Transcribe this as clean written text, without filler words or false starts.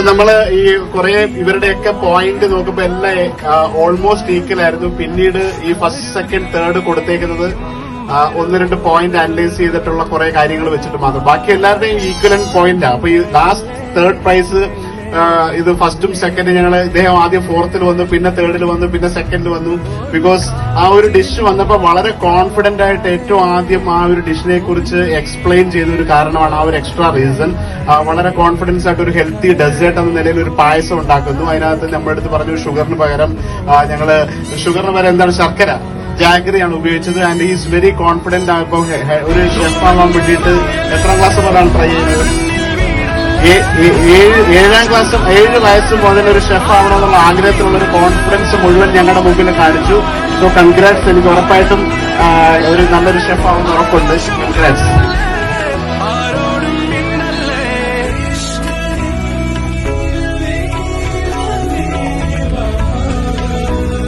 നമ്മള് ഈ കുറെ ഇവരുടെയൊക്കെ പോയിന്റ് നോക്കുമ്പോ എല്ലാം ഓൾമോസ്റ്റ് ഈക്വൽ ആയിരുന്നു. പിന്നീട് ഈ ഫസ്റ്റ് സെക്കൻഡ് തേർഡ് കൊടുത്തേക്കുന്നത് 1-2 പോയിന്റ് അനലൈസ് ചെയ്തിട്ടുള്ള കുറെ കാര്യങ്ങൾ വെച്ചിട്ട് മാത്രം. ബാക്കി എല്ലാവരുടെയും ഈക്വലന്റ് പോയിന്റാ. അപ്പൊ ഈ ലാസ്റ്റ് തേർഡ് പ്രൈസ് ഇത് ഫസ്റ്റും സെക്കൻഡും ഇദ്ദേഹം ആദ്യം ഫോർത്തിൽ വന്നു, പിന്നെ തേർഡിൽ വന്നു, പിന്നെ സെക്കൻഡിൽ വന്നു. ബിക്കോസ് ആ ഒരു ഡിഷ് വന്നപ്പോ വളരെ കോൺഫിഡന്റ് ആയിട്ട് ഏറ്റവും ആദ്യം ആ ഒരു ഡിഷിനെ കുറിച്ച് എക്സ്പ്ലെയിൻ ചെയ്ത ഒരു കാരണമാണ് ആ ഒരു എക്സ്ട്രാ റീസൺ. വളരെ കോൺഫിഡൻസ് ആയിട്ട് ഒരു ഹെൽത്തി ഡെസേർട്ട് എന്ന നിലയിൽ ഒരു പായസം ഉണ്ടാക്കുന്നു. അതിനകത്ത് നമ്മുടെ അടുത്ത് പറഞ്ഞു ഷുഗറിന് പകരം എന്താണ് ശർക്കര ജാഗറിയാണ് ഉപയോഗിച്ചത്. And is very confident. ഇപ്പൊ ഒരു ഷെഫ് ആവാൻ വേണ്ടിയിട്ട് എത്രാം ക്ലാസ് മുതലാണ് ട്രൈ ചെയ്യുന്നത്? 7 വയസ്സ് മുതൽ ഒരു ഷെഫ് ആവണമെന്നുള്ള ആഗ്രഹത്തിലുള്ള ഒരു കോൺഫിഡൻസ് മുഴുവൻ ഞങ്ങളുടെ മുമ്പിൽ കാണിച്ചു. So congrats. എനിക്ക് ഉറപ്പായിട്ടും ഒരു നല്ലൊരു ഷെഫ് ആവുന്ന ഉറപ്പുണ്ട്. കൺഗ്രാറ്റ്സ്.